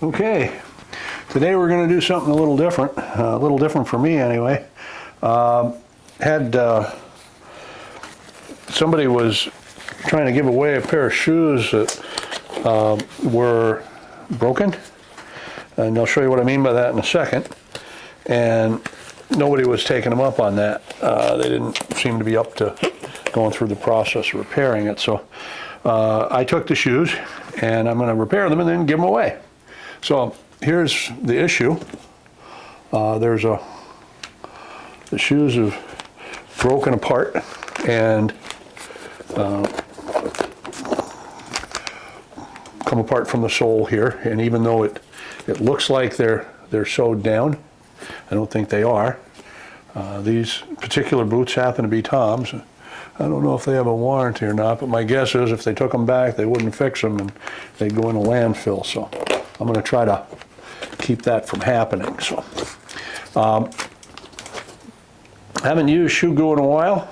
Okay, today we're going to do something a little different for me anyway. Somebody was trying to give away a pair of shoes that were broken, and I'll show you what I mean by that in a second. And nobody was taking them up on that. They didn't seem to be up to going through the process of repairing it. So I took the shoes and I'm going to repair them and then give them away. So here's the issue. The shoes have broken apart and come apart from the sole here. And even though it looks like they're sewed down, I don't think they are. These particular boots happen to be Tom's. I don't know if they have a warranty or not, but my guess is if they took them back, they wouldn't fix them and they'd go in a landfill. So I'm going to try to keep that from happening. So haven't used shoe glue in a while,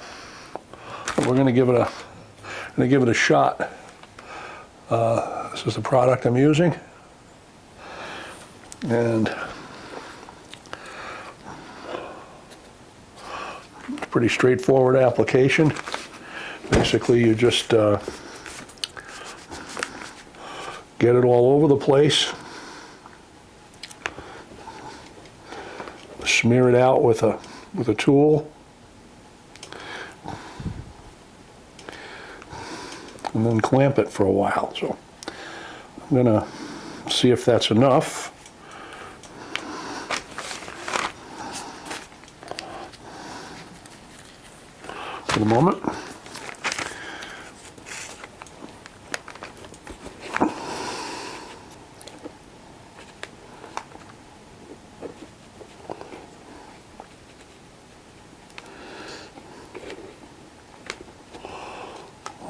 but we're going to give it a shot. This is the product I'm using, and pretty straightforward application. Basically, you just get it all over the place, smear it out with a tool, and then clamp it for a while. So I'm gonna see if that's enough. For the moment.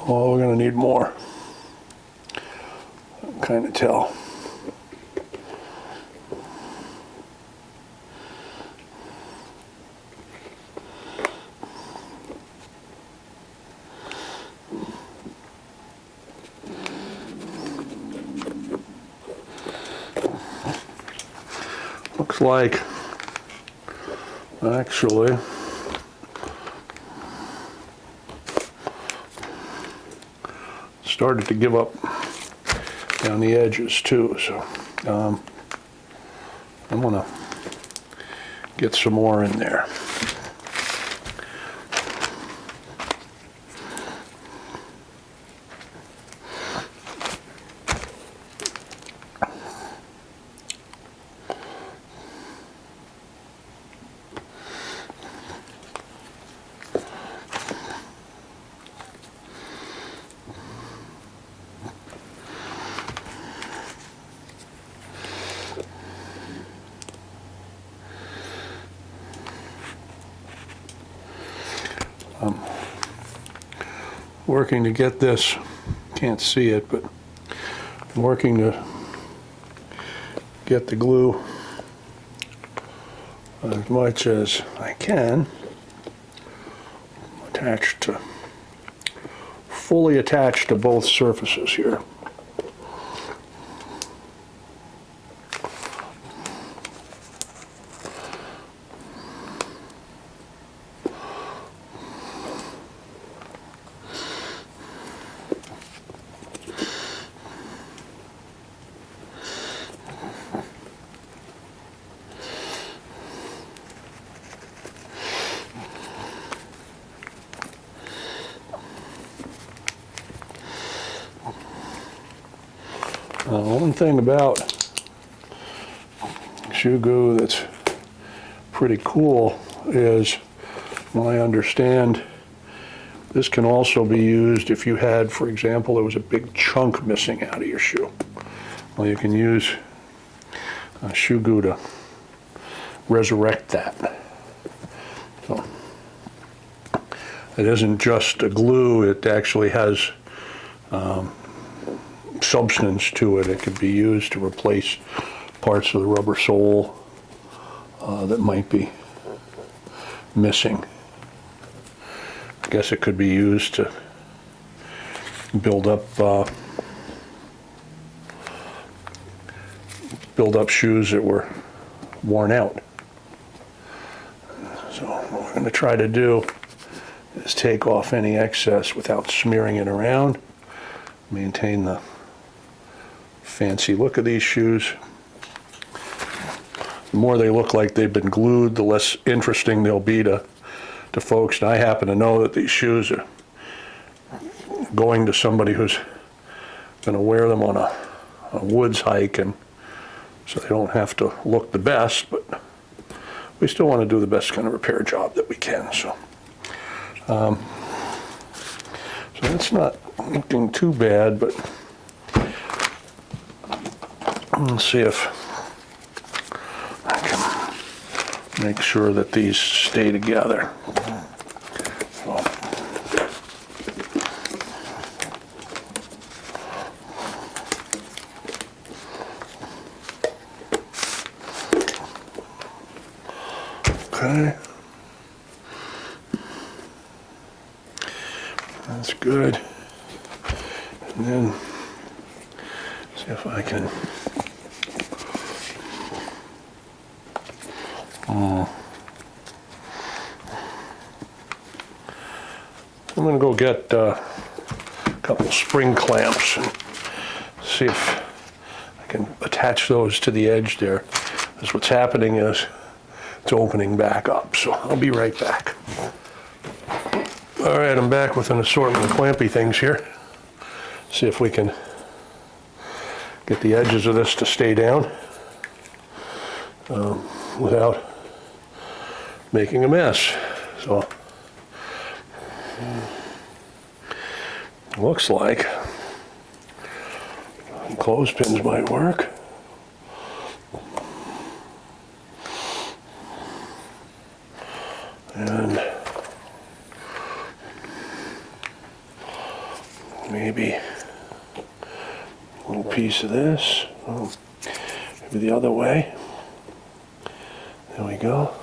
Oh, we're going to need more. I can kind of tell. Looks like, actually, started to give up down the edges too. So I'm gonna get some more in there. Working to get this, can't see it, but I'm working to get the glue as much as I can fully attached to both surfaces here. One thing about shoe glue that's pretty cool is, well, I understand this can also be used if you had, for example, there was a big chunk missing out of your shoe. Well, you can use shoe glue to resurrect that. So it isn't just a glue, it actually has substance to it. It could be used to replace parts of the rubber sole that might be missing. I guess it could be used to build up build up shoes that were worn out. So what we're going to try to do is take off any excess without smearing it around, maintain the fancy look of these shoes. The more they look like they've been glued, the less interesting they'll be to folks. And I happen to know that these shoes are going to somebody who's going to wear them on a woods hike, and so they don't have to look the best, but we still want to do the best kind of repair job that we can. So that's not looking too bad, but let's see if I can make sure that these stay together. So, okay. That's good. And then see if I can I'm going to go get a couple spring clamps and see if I can attach those to the edge there. Because what's happening is it's opening back up, so I'll be right back. All right, I'm back with an assortment of clampy things here. See if we can get the edges of this to stay down without making a mess. So looks like clothespins might work. And maybe a little piece of this. Oh, maybe the other way. There we go.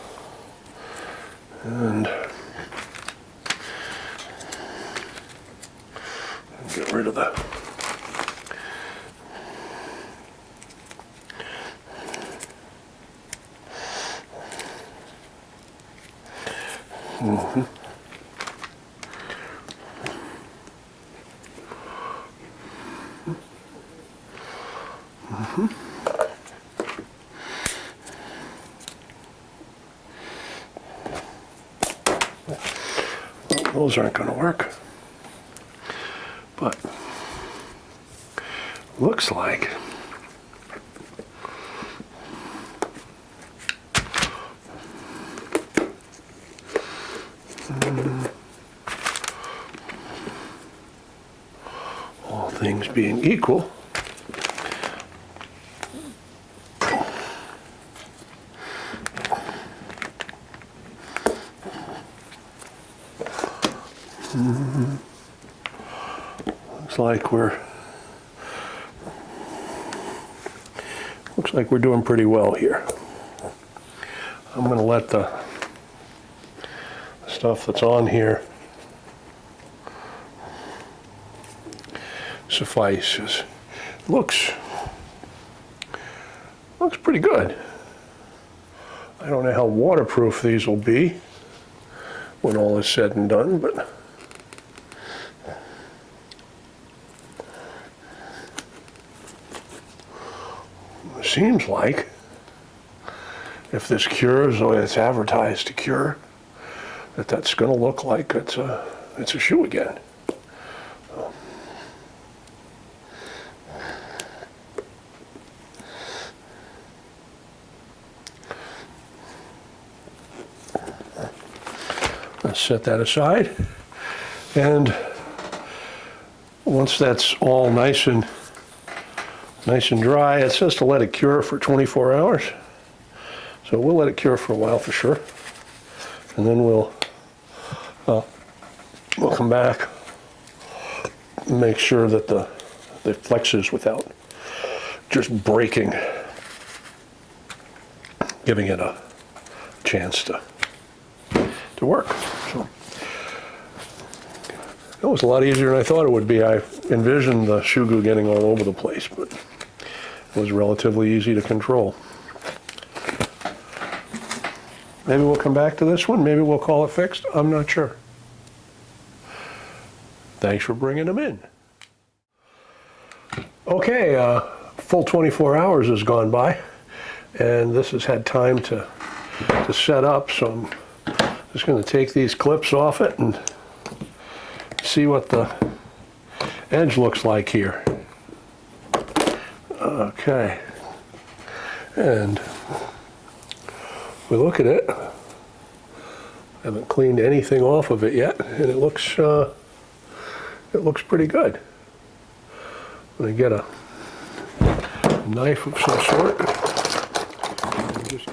And get rid of the those aren't going to work, but looks like all things being equal, looks like we're doing pretty well here. I'm going to let the stuff that's on here suffice. It looks pretty good. I don't know how waterproof these will be when all is said and done, but it seems like if this cures the way it's advertised to cure, that's going to look like it's a shoe again. Let's set that aside, and once that's all nice and dry, it says to let it cure for 24 hours. So we'll let it cure for a while for sure, and then we'll come back and make sure that the flexes without just breaking, giving it a chance to work. So that was a lot easier than I thought it would be. I envisioned the shoe glue getting all over the place, but was relatively easy to control. Maybe we'll come back to this one. Maybe we'll call it fixed. I'm not sure. Thanks for bringing them in. Okay, full 24 hours has gone by, and this has had time to set up, so I'm just going to take these clips off it and see what the edge looks like here. Okay, and we look at it. I haven't cleaned anything off of it yet, and it looks pretty good. I'm going to get a knife of some sort. Just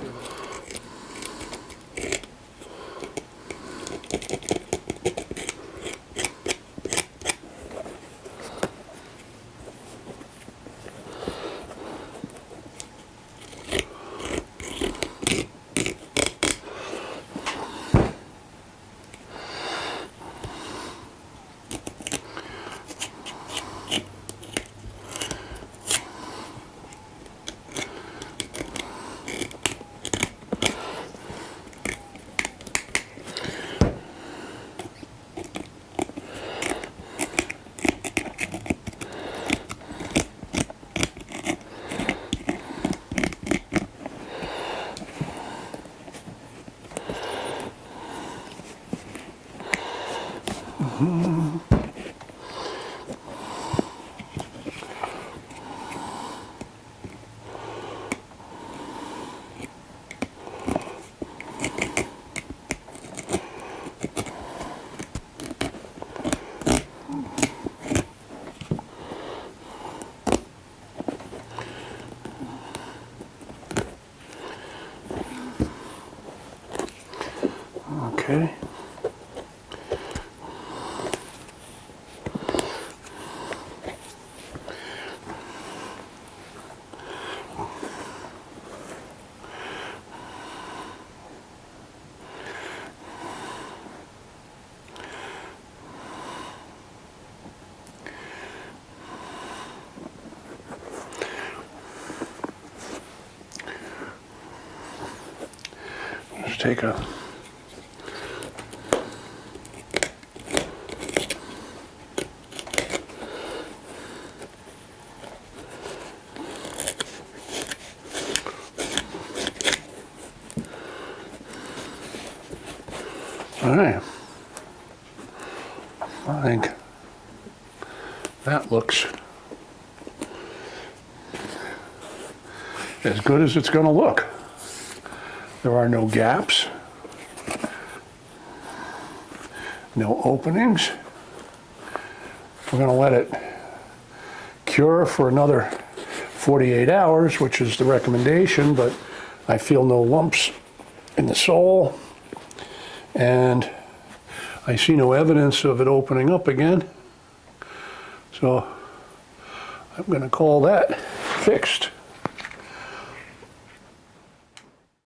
okay. Just take a all right. I think that looks as good as it's going to look. There are no gaps, no openings. We're going to let it cure for another 48 hours, which is the recommendation, but I feel no lumps in the sole, and I see no evidence of it opening up again. So I'm going to call that fixed.